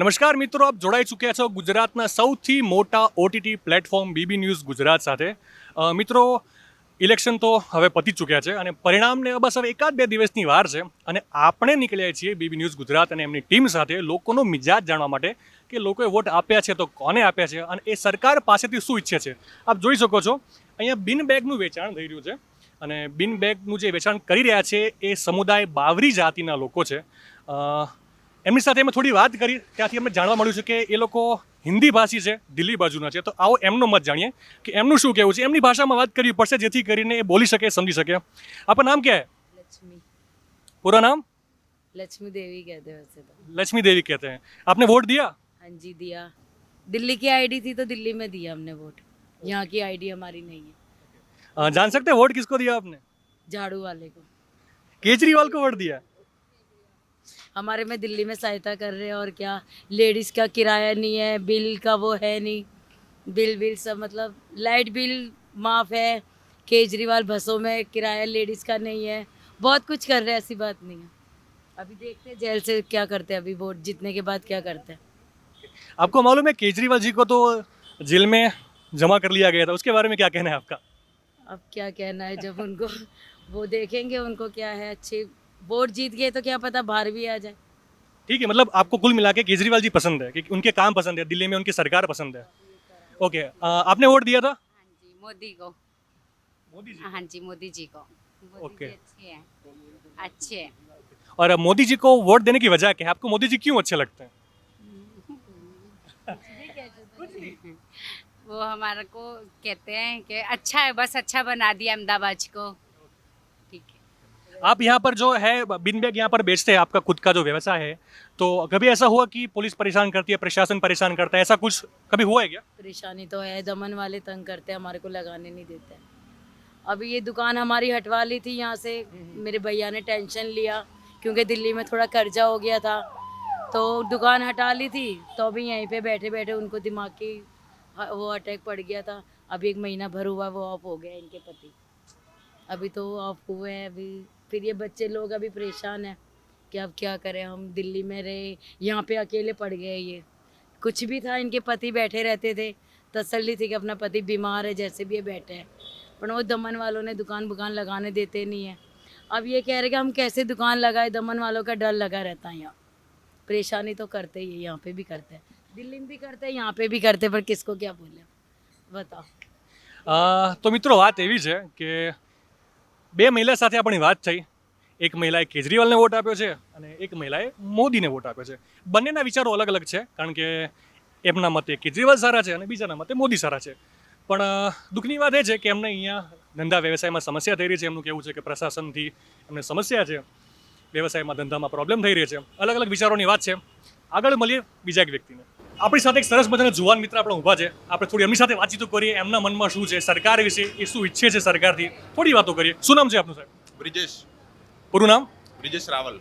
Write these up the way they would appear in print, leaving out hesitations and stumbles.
નમસ્કાર મિત્રો, આપ જોડાઈ ચૂક્યા છો ગુજરાતના સૌથી મોટા OTT platform BB News Gujarat સાથે. મિત્રો, ઇલેક્શન તો હવે પતી ચૂક્યા છે અને પરિણામને બસ હવે એકાદ બે દિવસની વાર છે અને આપણે નીકળ્યા છીએ બીબી ન્યૂઝ ગુજરાત અને એમની ટીમ સાથે લોકોનો મિજાજ જાણવા માટે કે લોકોએ વોટ આપ્યા છે તો કોને આપ્યા છે અને એ સરકાર પાસેથી શું ઈચ્છે છે. આપ જોઈ શકો છો અહીંયા બિન બેગનું વેચાણ થઈ રહ્યું છે અને બિન બેગનું જે વેચાણ કરી રહ્યા છે એ સમુદાય બાવરી જાતિના લોકો છે. એમની સાથે અમે થોડી વાત કરી, ત્યાંથી અમને જાણવા મળ્યું છે કે એ લોકો હિન્દી ભાષી છે, દિલ્હી બાજુના છે. તો આવો એમનો મત જાણીએ કે એમનું શું કહેવું છે. એમની ભાષામાં વાત કરવી પડશે જેથી કરીને એ બોલી શકે, समझी सके. आपका नाम क्या है? लक्ष्मी. पूरा नाम? लक्ष्मी देवी कहते हैं वैसे तो. लक्ष्मी देवी कहते हैं. आपने वोट दिया? हाँ जी दिया. दिल्ली की आईडी थी तो दिल्ली में दिया हमने वोट. यहाँ की आईडी हमारी नहीं है. जान सकते हैं वोट किसको दिया आपने? झाड़ू वाले को. केजरीवाल को वोट दिया? हमारे में दिल्ली में सहायता कर रहे हैं और क्या. लेडीज़ का किराया नहीं है, बिल का वो है नहीं. बिल सब मतलब लाइट बिल माफ़ है. केजरीवाल बसों में किराया लेडीज़ का नहीं है. बहुत कुछ कर रहे हैं, ऐसी बात नहीं है. अभी देखते हैं जेल से क्या करते हैं, अभी वोट जीतने के बाद क्या करते हैं. आपको मालूम है केजरीवाल जी को तो जेल में जमा कर लिया गया था, उसके बारे में क्या कहना है आपका? अब क्या कहना है, जब उनको वो देखेंगे उनको क्या है. अच्छे वोट जीत गए तो क्या पता बाहर भी आ जाए. ठीक है, मतलब आपको कुल मिला के केजरीवाल जी पसंद है, कि उनके काम पसंद है, दिल्ली में उनकी सरकार पसंद है. ओके, आपने वोट दिया था? हाँ जी मोदी को. मोदी जी. हाँ जी मोदी जी को. मोदी ओके. जी अच्छे हैं. अच्छे हैं. और मोदी जी को वोट देने की वजह क्या है? आपको मोदी जी क्यों अच्छे लगते हैं? वो हमारे को कहते हैं कि अच्छा है, बस अच्छा बना दिया अहमदाबाद को. ठीक है. आप यहाँ पर जो है बिन बैग यहाँ पर बेचते हैं, आपका खुद का जो व्यवसाय है, तो कभी ऐसा हुआ कि पुलिस परेशान करती है, प्रशासन परेशान करता है, ऐसा कुछ कभी हुआ है क्या? परेशानी तो है, दमन वाले तंग करते हैं, हमारे को लगाने नहीं देते हैं. अभी ये दुकान हमारी हटवा ली थी यहाँ से. मेरे भैया ने टेंशन लिया क्योंकि दिल्ली में थोड़ा कर्जा हो गया था, तो दुकान हटा ली थी. तो अभी यहीं पे बैठे बैठे उनको दिमाग की वो अटैक पड़ गया था. अभी 1 महीना भर हुआ, वो ऑफ हो गया इनके पति. अभी तो ऑफ हुए हैं. अभी फिर ये बच्चे लोग अभी परेशान हैं कि अब क्या करें. हम दिल्ली में रहे, यहाँ पे अकेले पड़ गए. ये कुछ भी था, इनके पति बैठे रहते थे, तसल्ली थी कि अपना पति बीमार है, जैसे भी ये बैठे हैं. पर वो दमन वालों ने दुकान बुकान लगाने देते नहीं है. अब ये कह रहे कि हम कैसे दुकान लगाए, दमन वालों का डर लगा रहता है यहाँ. परेशानी तो करते ही है, यहाँ पे भी करते हैं, दिल्ली में भी करते हैं, यहाँ पे भी करते हैं. पर किसको क्या बोले बताओ. તો મિત્રો, વાત એવી છે કે બે મહિલા સાથે આપણી વાત થઈ. એક મહિલાએ કેજરીવાલને વોટ આપ્યો છે અને એક મહિલાએ મોદીને વોટ આપ્યો છે. બંનેના વિચારો અલગ અલગ છે, કારણ કે એમના મતે કેજરીવાલ સારા છે અને બીજાના મતે મોદી સારા છે. પણ દુઃખની વાત એ છે કે એમને અહીંયા ધંધા વ્યવસાયમાં સમસ્યા થઈ રહી છે. એમનું કહેવું છે કે પ્રશાસનથી એમને સમસ્યા છે, વ્યવસાયમાં ધંધામાં પ્રોબ્લેમ થઈ રહી છે. અલગ અલગ વિચારોની વાત છે. આગળ મળીએ બીજા એક વ્યક્તિને. આપણી સાથે એક સરસ મજાના જુવાન મિત્ર આપણે ઊભા છે. આપણે થોડી એમની સાથે વાતચીતો કરીએ, એમના મનમાં શું છે, સરકાર વિશે એ શું ઈચ્છે છે સરકારથી, થોડી વાતો કરીએ. શું નામ છે આપનું સાહેબ? બ્રિજેશ. પૂરું નામ? બ્રિજેશ રાવલ.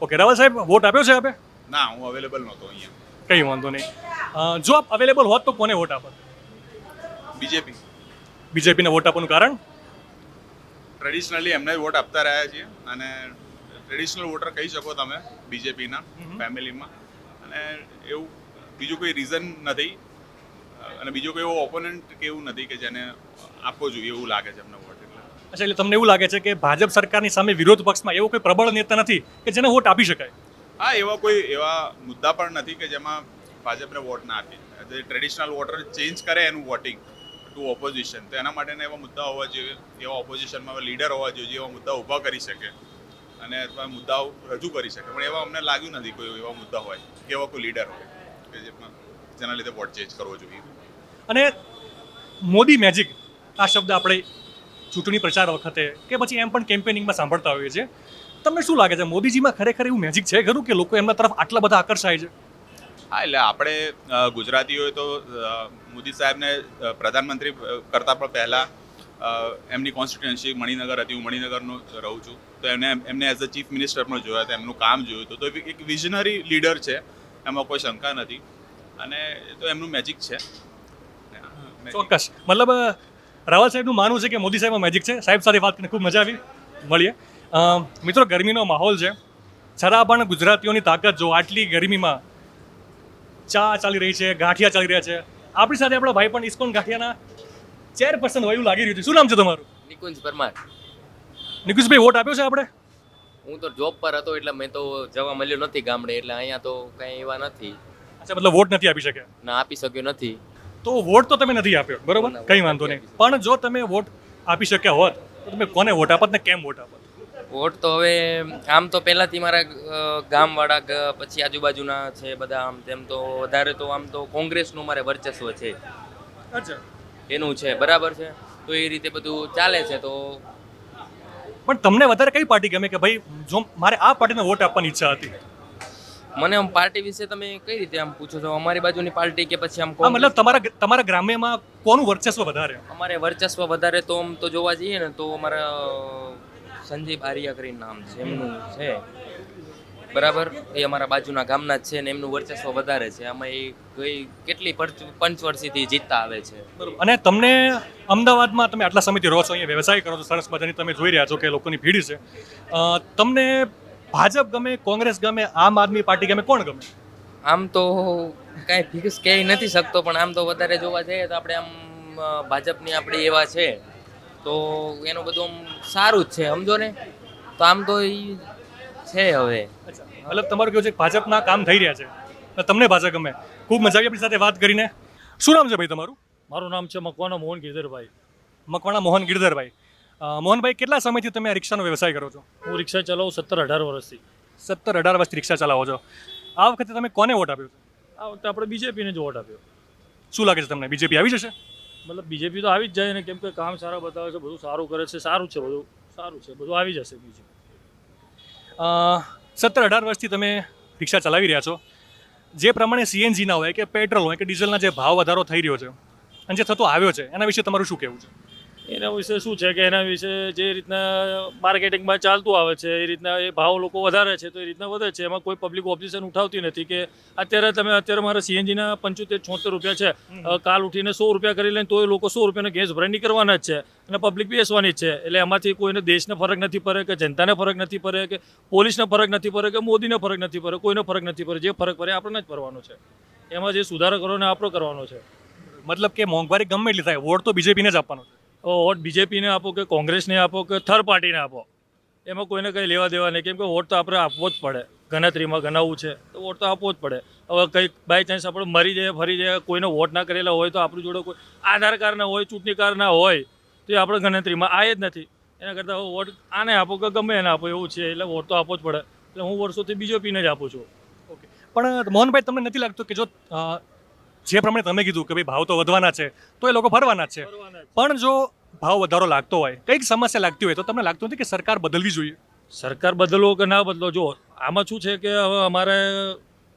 ઓકે, રાવલ સાહેબ, વોટ આપ્યો છે આપે? ના, હું અવેલેબલ નહોતો અહીંયા. કંઈ વાંધો નહીં. જો આપ અવેલેબલ હોત તો કોને વોટ આપત? બીજેપી. બીજેપીને વોટ આપવાનું કારણ? ટ્રેડિશનલી એમને જ વોટ આપતા રહ્યા છીએ અને ટ્રેડિશનલ વોટર કહી શકો તમે બીજેપીના ફેમિલીમાં. અને એવું બીજું કોઈ રીઝન નથી અને બીજો કોઈ એવો ઓપોનન્ટ કે એવું નથી કે જેને આપવો જોઈએ એવું લાગે છે અમને વોટ. અચ્છા, એટલે તમને એવું લાગે છે કે ભાજપ સરકારની સામે વિરોધ પક્ષમાં એવો કોઈ પ્રબળ નેતા નથી કે જેને વોટ આપી શકાય? હા, એવા મુદ્દા પણ નથી કે જેમાં ભાજપને વોટ ના આપી. જે ટ્રેડિશનલ વોટર ચેન્જ કરે એનું વોટિંગ ટુ ઓપોઝિશન, તો એના માટેના એવા મુદ્દા હોવા જોઈએ, એવા ઓપોઝિશનમાં લીડર હોવા જોઈએ એવા મુદ્દા ઊભા કરી શકે અને અથવા મુદ્દાઓ રજૂ કરી શકે. પણ એવા અમને લાગ્યું નથી કોઈ એવા મુદ્દા હોય કે એવા કોઈ લીડર હોય કે જેના લીધે વોટ ચેન્જ કરવો જોઈએ. અને મોદી મેજિક આ શબ્દ આપણે ચૂંટણી પ્રચાર વખતે કે પછી એમ પણ કેમ્પેનિંગમાં સાંભળતા હોઈએ છીએ. તમને શું લાગે છે, મોદીજીમાં ખરેખર એવું મેજિક છે ખરું કે લોકો એમના તરફ આટલા બધા આકર્ષાય છે? હા, એટલે આપણે ગુજરાતીઓએ તો મોદી સાહેબને પ્રધાનમંત્રી કરતાં પણ પહેલાં એમની કોન્સ્ટિટ્યુઅન્સી મણિનગર હતી, હું મણિનગરનો રહું છું, તો એમને એઝ અ ચીફ મિનિસ્ટર પણ જોયા હતા, એમનું કામ જોયું હતું. તો એક વિઝનરી લીડર છે, એમાં કોઈ શંકા નથી અને તો એમનું મેજિક છે. ચોક્કસ. મતલબ રાવલ સાહેબનું માનવું છે કે મોદી સાહેબમાં મેજિક છે. સાહેબ સાથે વાત કરીને ખૂબ મજા આવી. મળીએ. મિત્રો, ગરમીનો માહોલ છે, છતાં પણ ગુજરાતીઓની તાકાત જો આટલી ગરમીમાં ચા ચાલી રહી છે, ગાંઠિયા ચાલી રહ્યા છે. આપણી સાથે આપણો ભાઈ પણ ઇસ્કોન ગાંઠિયાના ચેરપર્સન હોય એવું લાગી રહ્યું છે. શું નામ છે તમારું? નિકુંજ પરમાર. નિકુંજભાઈ, વોટ આપ્યો છે આપણે? હું તો જોબ પર હતો એટલે મેં તો જવા મળ્યું નથી ગામડે, એટલે અહીંયા તો કંઈ એવા નથી. અચ્છા, મતલબ વોટ નથી આપી શક્યા. ના આપી શક્યો નથી. તો વોટ તો તમે નથી આપ્યો, બરોબર, ના, કંઈ વાંધો નહીં. પણ જો તમે વોટ આપી શક્યા હોત તો તમે કોને વોટ આપત ને કેમ વોટ આપત? વોટ તો હવે આમ તો પહેલાંથી મારા ગામવાળા પછી આજુબાજુના છે બધા, આમ તેમ તો વધારે તો આમ તો કોંગ્રેસનું મારે વર્ચસ્વ છે, અચ્છા, એનું છે, બરાબર છે. તો એ રીતે બધું ચાલે છે. તો પણ તમને વધારે કઈ પાર્ટી ગમે કે ભાઈ જો મારે આ પાર્ટીને વોટ આપવાની ઈચ્છા હતી? મને આમ પાર્ટી વિશે તમે કઈ રીતે આમ પૂછો છો? અમારી બાજુની પાર્ટી કે પછી આમ હા, મતલબ તમારા ગ્રામ્યમાં કોનું વર્ચસ્વ વધારે? અમારે વર્ચસ્વ વધારે તો આમ તો જોવા જઈએ ને તો અમારા સંજીવ આર્યા કરીને નામ છે એમનું છે, બરાબર. એ અમારા બાજુના ગામના જ છે ને એમનું વર્ચસ્વ વધારે છે. આમાં એ કેટલી પંચવર્ષીથી જીતતા આવે છે. અને તમને અમદાવાદમાં તમે આટલા સમયથી રહો છો, અહીંયા વ્યવસાય કરો છો, સરસ મજાની તમે જોઈ રહ્યા છો કે લોકોની ભીડ છે. તમને ભાજપ ગમે, કોંગ્રેસ ગમે, આમ આદમી પાર્ટી ગમે, કોણ ગમે? આમ તો કાંઈ ફિક્સ કહી નથી શકતો, પણ આમ તો વધારે જોવા જઈએ તો આપણે આમ ભાજપની આપણી એવા છે તો એનું બધું આમ સારું જ છે, સમજો ને. તો આમ તો એ છે હવે. મતલબ તમારું કેવું છે કે ભાજપના કામ થઈ રહ્યા છે, તો તમને ભાજપ ગમે. ખૂબ મજા આવી આપણી સાથે વાત કરીને. શું નામ છે ભાઈ તમારું? મારું નામ છે મકવાણા મોહન ગિરધરભાઈ. મકવાણા મોહન ગિરધરભાઈ. મોહનભાઈ, કેટલા સમયથી તમે આ રિક્ષાનો વ્યવસાય કરો છો? હું રિક્ષા ચલાવું 17-18 વર્ષથી. 17-18 વર્ષથી રિક્ષા ચલાવો છો. આ વખતે તમે કોને વોટ આપ્યો છે? આ વખતે આપણે બીજેપીને જ વોટ આપ્યો. શું લાગે છે તમને, બીજેપી આવી જશે? મતલબ બીજેપી તો આવી જ જાય ને, કેમ કે કામ સારા બતાવે છે, બધું સારું કરે છે, સારું છે, બધું સારું છે, બધું આવી જશે બીજેપી. 17-18 વર્ષથી તમે રિક્ષા ચલાવી રહ્યા છો. જે પ્રમાણે સીએનજીના હોય કે પેટ્રોલ હોય કે ડીઝલના જે ભાવ વધારો થઈ રહ્યો છે અને જે થતો આવ્યો છે, એના વિશે તમારું શું કહેવું છે? એના વિશે શું છે કે એના વિશે જે રીતના માર્કેટિંગમાં ચાલતું આવે છે એ રીતના એ ભાવ લોકો વધારે છે તો એ રીતના વધે છે. એમાં કોઈ પબ્લિક ઓબ્જેક્શન ઉઠાવતી નથી કે અત્યારે મારા સીએનજીના 75-76 રૂપિયા છે, કાલ ઉઠીને 100 રૂપિયા કરી લઈને તો એ લોકો 100 રૂપિયાનો ગેસ ભરાઈ નીકળવાના જ છે અને પબ્લિક બેસવાની જ છે. એટલે એમાંથી કોઈને દેશને ફરક નથી પડે કે જનતાને ફરક નથી પડે કે પોલીસને ફરક નથી પડે કે મોદીને ફરક નથી પડે, કોઈને ફરક નથી પડે. જે ફરક પડે આપણને જ પડવાનો છે. એમાં જે સુધારો કરવાનો આપણો કરવાનો છે. મતલબ કે મોંઘવારી ગમે એટલી થાય, વોટ તો બીજેપીને જ આપવાનો છે. વોટ બીજેપીને આપો કે કોંગ્રેસને આપો કે થર્ડ પાર્ટીને આપો, એમાં કોઈને કંઈ લેવા દેવા નહીં. કેમ કે વોટ તો આપણે આપવો જ પડે. ગણતરીમાં ગણાવવું છે તો વોટ તો આપવો જ પડે. હવે કંઈક બાય ચાન્સ આપણે મરી જાય ફરી જાય, કોઈને વોટ ના કરેલા હોય તો આપણી જોડે કોઈ આધાર કાર્ડ ના હોય, ચૂંટણી કાર્ડ ના હોય તો એ આપણે ગણતરીમાં આવે જ નથી. એના કરતાં વોટ આને આપો કે ગમે એને આપો એવું છે. એટલે વોટ તો આપવો જ પડે. એટલે હું વર્ષોથી બીજેપીને જ આપું છું. ઓકે, પણ મોહનભાઈ, તમને નથી લાગતું કે જો જે પ્રમાણે તમે કીધું કે ભાઈ ભાવ તો વધવાના છે તો એ લોકો ભરવાના જ છે, પણ જો ભાવ વધારો લાગતો હોય, કંઈક સમસ્યા લાગતી હોય તો તમને લાગતું નથી કે સરકાર બદલવી જોઈએ? સરકાર બદલો કે ના બદલો, જો આમાં શું છે કે હવે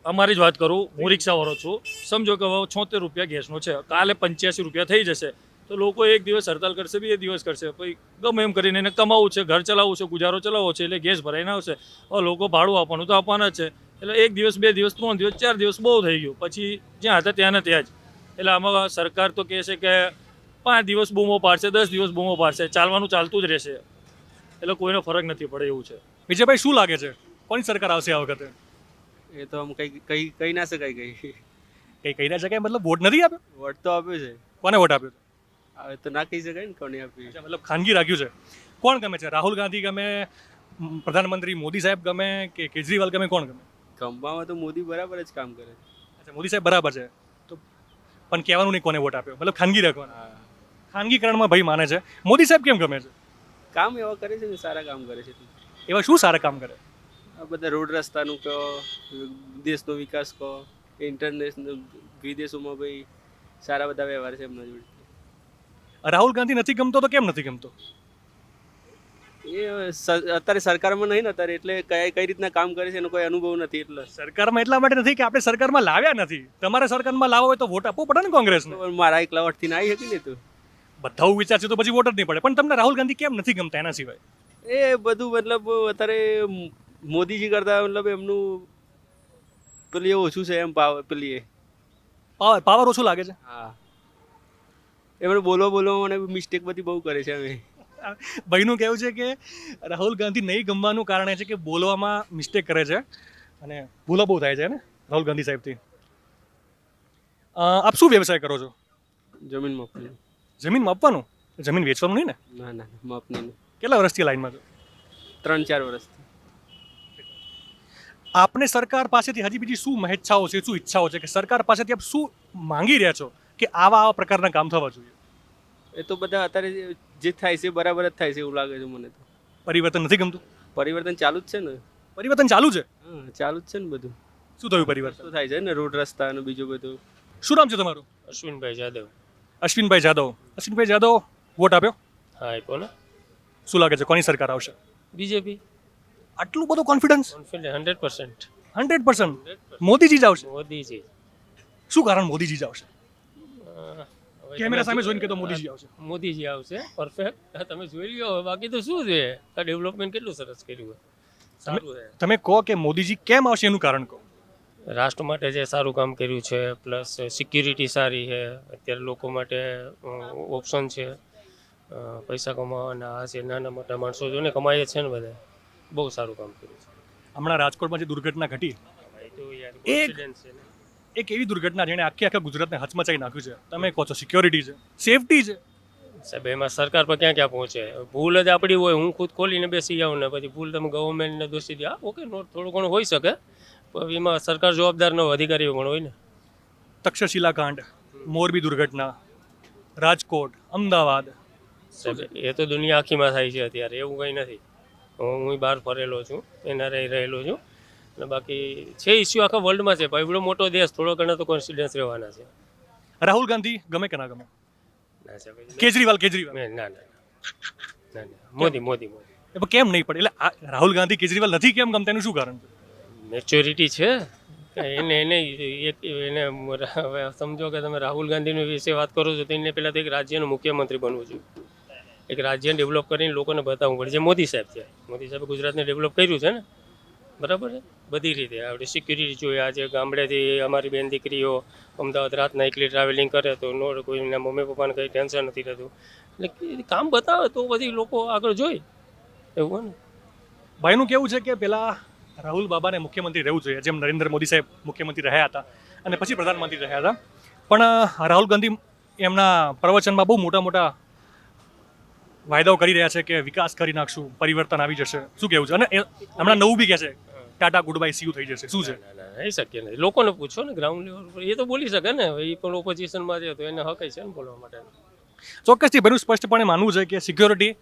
અમારી જ વાત કરું, હું રિક્ષાવાળો છું. સમજો કે હવે 76 રૂપિયા ગેસનો છે, કાલે 85 રૂપિયા થઈ જશે તો લોકો એક દિવસ હડતાલ કરશે, 2 દિવસ કરશે, પછી ગમે એમ કરીને એને કમાવું છે, ઘર ચલાવવું છે, ગુજારો ચલાવવો છે, એટલે ગેસ ભરાઈને આવશે. હવે લોકો ભાડું આપવાનું તો આપવાના જ છે. એટલે 1 દિવસ 2 દિવસ 3 દિવસ 4 દિવસ બહુ થઈ ગયું, પછી જ્યાં હતા ત્યાં ને ત્યાં જ. એટલે આમાં સરકાર તો કહે છે કે 5 દિવસ બૂમો પાડશે, 10 દિવસ બૂમો પાડશે, ચાલવાનું ચાલતું જ રહેશે. એટલે કોઈનો ફરક નથી પડે એવું છે. વિજયભાઈ, શું લાગે છે કોની સરકાર આવશે આ વખતે? એ તો આમ કઈ ના શકાય કઈ. કંઈ કહી ના શકાય, મતલબ વોટ નથી આપ્યો? વોટ તો આપ્યો છે. કોને વોટ આપ્યો? હવે તો ના કહી શકાય ને કોને આપ્યું. અચ્છા, મતલબ ખાનગી રાખ્યું છે. કોણ ગમે છે? રાહુલ ગાંધી ગમે, પ્રધાનમંત્રી મોદી સાહેબ ગમે કે કેજરીવાલ ગમે, કોણ ગમે? ખંભામાં તો મોદી બરાબર જ કામ કરે. અચ્છા, મોદી સાહેબ બરાબર છે, તો પણ કહેવાનું નહીં કોને વોટ આપ્યો, મતલબ ખાનગી રાખવાના. હા, ખાનગીકરણમાં ભાઈ માને છે. મોદી સાહેબ કેમ ગમે છે? કામ એવા કરે છે ને, સારા કામ કરે છે. એવા શું સારા કામ કરે? આ બધા રોડ રસ્તાનું કહો, દેશનો વિકાસ કહો, ઇન્ટરનેશનલ વિદેશોમાં ભાઈ સારા બધા વ્યવહાર છે એમના જોડે. રાહુલ ગાંધી નથી ગમતો તો કેમ નથી ગમતો? એ અત્યારે સરકારમાં નહીં ને અત્યારે, એટલે કઈ રીતના કામ કરે છે એનો કોઈ અનુભવ નથી. એટલે સરકારમાં એટલા માટે નથી કે આપણે સરકારમાં લાવ્યા નથી. તમારે સરકારમાં લાવવો હોય તો વોટ આપવો પડે ને કોંગ્રેસને. મારા એકલા વટથી ના આવી હતી ને. તો બધા એવું વિચારશે તો પછી વોટ જ નહીં પડે. પણ તમને રાહુલ ગાંધી કેમ નથી ગમતા એના સિવાય? એ બધું મતલબ અત્યારે મોદીજી કરતા મતલબ એમનું પેલી ઓછું છે એમ પેલી એ પાવર ઓછું લાગે છે. હા, એમને બોલવામાં મને મિસ્ટેક બધી બહુ કરે છે. અમે ભાઈનું કહેવું છે કે રાહુલ ગાંધી નહીં ગમવાનું કારણ એ છે કે બોલવામાં મિસ્ટેક કરે છે અને ભૂલો બહુ થાય છે ને રાહુલ ગાંધી સાહેબથી. આપ શું વ્યવસાય કરો છો? જમીન માપની. જમીન માપવાનું? જમીન વેચવાનું નહીં ને? ના ના માપની નહીં. કેટલા વર્ષથી લાઈનમાં છો? 3-4 વર્ષથી. આપને સરકાર પાસેથી હજી બીજી શું મહેચ્છાઓ છે, શું ઈચ્છાઓ છે કે સરકાર પાસેથી આપ શું માંગી રહ્યા છો કે આવા પ્રકારના કામ થવા જોઈએ? એ તો બધા અત્યારે જે થાય છે બરાબર જ થાય છે એવું લાગે છે મને તો. પરિવર્તન નથી ગમતું? પરિવર્તન ચાલુ જ છે ને. પરિવર્તન ચાલુ છે. હા ચાલુ જ છે ને બધું. શું થયું પરિવર્તન? શું થાય છે ને રોડ રસ્તા અને બીજું બધું. શું નામ છે તમારું? અશ્વિનભાઈ જાદવ. અશ્વિનભાઈ જાદવ. અશ્વિનભાઈ જાદવ, વોટ આપ્યો? હા આપ્યો ને. શું લાગે છે કોની સરકાર આવશે? બીજેપી. આટલું બધું કોન્ફિડન્સ? કોન્ફિડન્ટ 100%. 100%. મોદીજી જ આવશે? મોદીજી. શું કારણ મોદીજી જ આવશે? હવે કેમેરા તમે સામે જોઈને કહેતો મોદીજી આવશે. મોદીજી આવશે પરફેક્ટ. તમે જોઈ લ્યો હવે, બાકી તો શું છે, આ ડેવલપમેન્ટ કેટલું સરસ કર્યું છે, સારું છે. તમે કહો કે મોદીજી કેમ આવશે એનું કારણ કહો. રાષ્ટ્ર માટે જે સારું કામ કર્યું છે, પ્લસ સિક્યુરિટી સારી છે, અત્યારે લોકો માટે ઓપ્શન છે, પૈસા કમાવાના આ છે, નાના મોટા માણસો જોઈને કમાય જ છે ને બધા. બહુ સારું કામ કર્યું છે. હમણાં રાજકોટમાં જે દુર્ઘટના ઘટી, એ તો યાર એક- coincidence છે ને. એક એવી દુર્ઘટના જેણે આખા ગુજરાતને હચમચાઈ નાખ્યું છે. તમે કહો છો સિક્યોરિટી છે, સેફટી છે. સાહેબ એમાં સરકાર પર ક્યાં ક્યાં પહોંચે. ભૂલ જ આપણી હોય, હું ખુદ ખોલીને બેસી જાઉં ને પછી ભૂલ તમે ગવર્મેન્ટને દોષી દે, ઓકે થોડું ઘણું હોઈ શકે, પણ એમાં સરકાર જવાબદાર ન હોય, અધિકારીઓ પણ હોય ને. તક્ષશિલા કાંડ, મોરબી દુર્ઘટના, રાજકોટ, અમદાવાદ. સાહેબ એ તો દુનિયા આખીમાં થાય છે અત્યારે, એવું કંઈ નથી. હું બહાર ફરેલો છું, એના રહેલો છું, અને બાકી છે ઇસ્યુ આખા વર્લ્ડમાં છે. પણ એવડો મોટો દેશ, થોડો ઘણા તો કોન્ફિડન્સ રહેવાના છે. રાહુલ ગાંધી ગમે કે ના ગમે? ના સાહેબ કેજરીવાલ ના ના મોદી મોદી મોદી એ પણ કેમ નહીં પડે? એટલે આ રાહુલ ગાંધી કેજરીવાલ નથી કેમ ગમતા એનું શું કારણ છે? મેચ્યોરિટી છે એને એને એને હવે સમજો કે તમે રાહુલ ગાંધીની વિશે વાત કરો છો તો એને પહેલાં તો એક રાજ્યનો મુખ્યમંત્રી બનવું જોઈએ, એક રાજ્યને ડેવલપ કરીને લોકોને બતાવવું પડે. જે મોદી સાહેબ છે, મોદી સાહેબે ગુજરાતને ડેવલપ કર્યું છે ને, બરાબર છે બધી રીતે. આપણે સિક્યુરિટી જોઈએ, આજે ગામડેથી અમારી બેન દીકરીઓ અમદાવાદ રાતના એકલી ટ્રાવેલિંગ કરે તો નો કોઈના મમ્મી પપ્પાને કંઈ ટેન્શન નથી રહેતું. એટલે કામ બતાવે તો બધી લોકો આગળ જોઈ એવું હોય ને. ભાઈનું કેવું છે કે પેલા રાહુલ બાબાને મુખ્યમંત્રી રહેવું જોઈએ, જેમ નરેન્દ્ર મોદી સાહેબ મુખ્યમંત્રી રહ્યા હતા અને પછી પ્રધાનમંત્રી રહ્યા હતા. પણ રાહુલ ગાંધી એમના પ્રવચનમાં બહુ મોટા મોટા વાયદાઓ કરી રહ્યા છે કે વિકાસ કરી નાખશું, પરિવર્તન આવી જશે. શું કેવું છે? અને હમણાં નવું બી કહે છે ટાટા ગુડ બાય સીયુ થઈ જશે. શું છે? ના, ના, એ શક્ય નથી. લોકોને પૂછો ને ગ્રાઉન્ડ લેવલ પર, એ તો બોલી શકે ને, એ પણ ઓપોઝિશનમાં છે તો એને હક છે ને બોલવા માટે. ચોક્કસથી ભાઈનું સ્પષ્ટપણે માનવું છે કે સિક્યોરિટી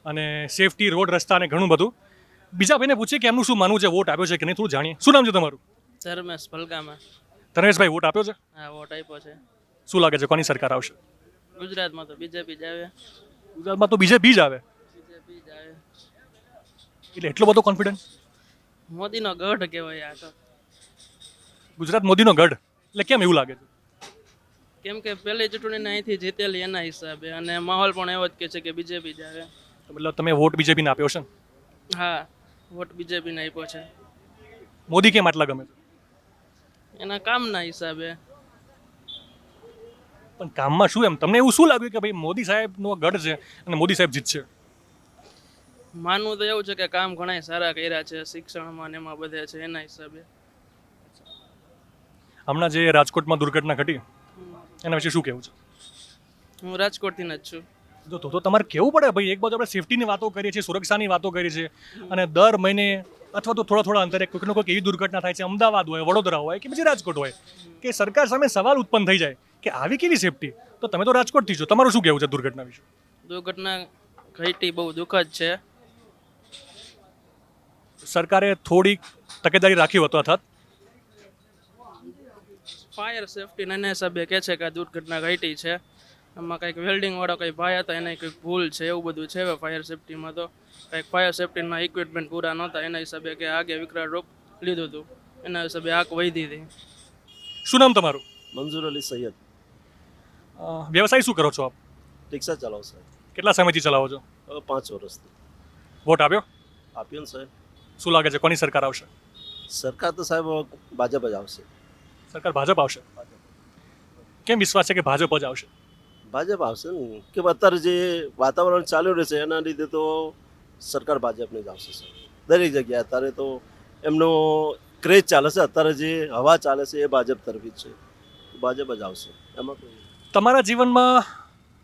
અને સેફટી, રોડ રસ્તા અને ઘણું બધું. બીજા ભાઈને પૂછીએ કે એમનું શું માનવું છે, વોટ આપ્યો છે કે નહીં, થોડું જાણીએ. શું નામ છે તમારું? ધર્મેશ ભલગામાં. ધનેશભાઈ, વોટ આપ્યો છે? હા વોટ આપ્યો છે. શું લાગે છે કોની સરકાર આવશે? ગુજરાતમાં તો બીજેપી જ આવે. ગુજરાતમાં તો બીજેપી જ આવે. બીજેપી જ આવે. એટલે એટલો બધો કોન્ફિડન્સ? મોદીનો ગઢ કહેવાય આ તો. ગુજરાત મોદીનો ગઢ એટલે કેમ એવું લાગે છે? કેમ કે પહેલી ચૂંટણીને અહીંથી જીતેલી એના હિસાબે, અને માહોલ પણ એવો જ કે છે કે બીજેપી જ આવે. તો મતલબ તમે વોટ બીજેપીને આપ્યો છે ને? હા વોટ બીજેપીને આપ્યો છે મોદી કેમ આટલા ગમે છે? એના કામના હિસાબે. પણ કામમાં શું એમ તમને એવું શું લાગ્યું કે ભાઈ મોદી સાહેબનો ગઢ છે અને મોદી સાહેબ જીતશે? માનવું તો એવું છે કે કામ ઘણા સારા કર્યા છે, શિક્ષણમાં ને એમાં બધે છે એના હિસાબે. હમણાં જે રાજકોટમાં દુર્ઘટના ઘટી એના વિશે શું કહેવું છે? હું રાજકોટથી જ છું. તો તમારે કેવું પડે ભાઈ. એક બાજુ આપણે સેફટીની વાતો કરીએ છીએ, સુરક્ષાની વાતો કરીએ છીએ, અને દર મહિને અથવા તો થોડા અંતરે કોઈકને કોઈક એવી દુર્ઘટના થાય છે, અમદાવાદ હોય, વડોદરા હોય કે પછી રાજકોટ હોય, કે સરકાર સામે સવાલ ઉત્પન્ન થઈ જાય કે આવી કેવી સેફટી. તો તમે તો રાજકોટથી છો, તમારું શું કહેવું છે દુર્ઘટના વિશે? દુર્ઘટના ઘટી બહુ દુઃખદ છે. સરકારે થોડીક તકેદારી રાખી હોતો અથાત. ફાયર સેફટી એના હિસાબે કહે છે કે આ દુર્ઘટના ઘટી છે. આમાં કંઈક વેલ્ડિંગ વાળો કંઈ ભાઈ હતા એને કંઈક ભૂલ છે એવું બધું છે. હવે ફાયર સેફટીમાં તો કંઈક ફાયર સેફટીના ઇક્વિપમેન્ટ પૂરા નહોતા એના હિસાબે કે આગે વિકરાળ રૂપ લીધું હતું, એના હિસાબે આગ વધી હતી. શું નામ તમારું? મંજૂર અલી સૈયદ. વ્યવસાય શું કરો છો આપ? રિક્ષા ચલાવો સાહેબ. કેટલા સમયથી ચલાવો છો? હવે 5 વર્ષથી. વોટ આપ્યો? આપ્યો ને સાહેબ. શું લાગે છે કોની સરકાર આવશે? સરકાર તો સાહેબ ભાજપ જ આવશે. સરકાર ભાજપ આવશે? કેમ વિશ્વાસ છે કે ભાજપ જ આવશે? ભાજપ આવશે ને કે અત્યારે જે વાતાવરણ ચાલ્યું રહેશે એના લીધે તો સરકાર ભાજપની જ આવશે સર. દરેક જગ્યાએ અત્યારે તો એમનો ક્રેઝ ચાલે છે, અત્યારે જે હવા ચાલે છે એ ભાજપ તરફી જ છે. ભાજપ જ આવશે એમાં કોઈ તમારા જીવનમાં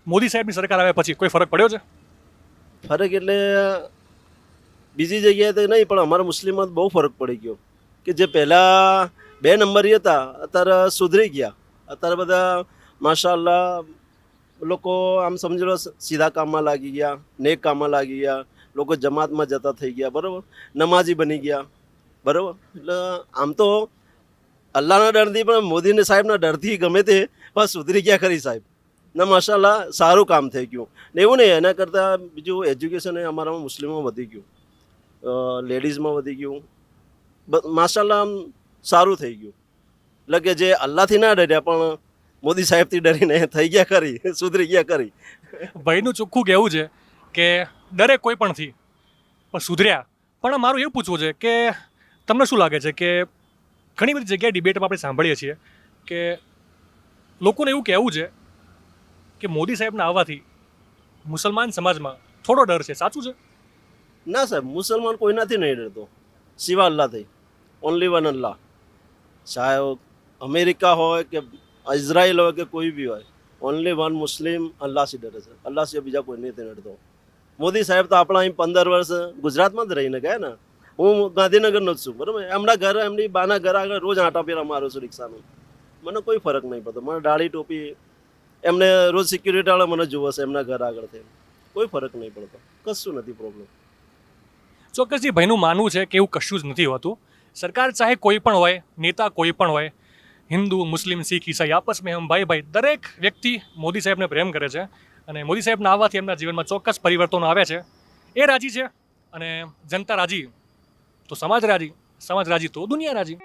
મોદી સાહેબની સરકાર આવ્યા પછી કોઈ ફરક પડ્યો છે? ફરક એટલે બીજી જગ્યાએ તો નહીં પણ અમારા મુસ્લિમમાં બહુ ફરક પડી ગયો કે જે પહેલાં 2 નંબરી હતા અત્યારે સુધરી ગયા. અત્યારે બધા માશાઅલ્લાહ લોકો આમ સમજી લો સીધા કામમાં લાગી ગયા, નેક કામમાં લાગી ગયા, લોકો જમાતમાં જતા થઈ ગયા, બરાબર, નમાઝી બની ગયા, બરાબર. એટલે આમ તો અલ્લાહના ડરથી પણ મોદીને સાહેબના ડરથી ગમે તે બસ સુધરી ગયા ખરી સાહેબ ને માશાઅલ્લાહ સારું કામ થઈ ગયું ને એવું નહીં એના કરતાં બીજું એજ્યુકેશન એ અમારામાં મુસ્લિમમાં વધી ગયું, લેડીઝમાં વધી ગયું, માશાઅલ્લાહ આમ સારું થઈ ગયું. એટલે કે જે અલ્લાહથી ના ડર્યા પણ મોદી સાહેબથી ડરીને થઈ ગયા ખરી, સુધરી ગયા ખરી. ભાઈનું ચોખ્ખું કહેવું છે કે ડરે કોઈ પણથી પણ સુધર્યા. પણ મારું એવું પૂછવું છે કે તમને શું લાગે છે કે ઘણી બધી જગ્યાએ ડિબેટમાં આપણે સાંભળીએ છીએ કે લોકોને એવું કહેવું છે કે મોદી સાહેબના આવવાથી મુસલમાન સમાજમાં થોડો ડર છે, સાચું છે? ના સાહેબ, મુસલમાન કોઈનાથી નહીં ડરતો સિવા અલ્લાહથી. ઓનલી વન અલ્લાહ. ચાહે અમેરિકા હોય કે ઇઝરાયલ હોય કે કોઈ બી હોય, ઓનલી વન મુસ્લિમ અલ્લાહથી ડરે છે. અલ્લાહ સિવાય બીજા કોઈ નથી ડરતો. મોદી સાહેબ તો આપણા અહીં 15 વર્ષ ગુજરાતમાં જ રહીને ગયા ને. હું ગાંધીનગરનો જ છું, બરાબર. એમના ઘર, એમની બાના ઘર આગળ રોજ આંટા ફેરા મારું છું રિક્ષાનું. મને કોઈ ફરક નહીં પડતો. મને દાઢી ટોપી એમને રોજ સિક્યુરિટીવાળા મને જુએ છે એમના ઘર આગળથી. કોઈ ફરક નહીં પડતો, કશું નથી પ્રોબ્લેમ. ચોક્કસથી ભાઈનું માનવું છે કે એવું કશું જ નથી હોતું. સરકાર ચાહે કોઈ પણ હોય, નેતા કોઈ પણ હોય, હિન્દુ, મુસ્લિમ, શીખ, ઈસાઈ, આપસ મેં હમ ભાઈ, દરેક વ્યક્તિ મોદી સાહેબને પ્રેમ કરે છે અને મોદી સાહેબના આવવાથી એમના જીવનમાં ચોક્કસ પરિવર્તનો આવ્યા છે. એ રાજી છે અને જનતા રાજી તો સમાજ રાજી, સમાજ રાજી તો દુનિયા રાજી.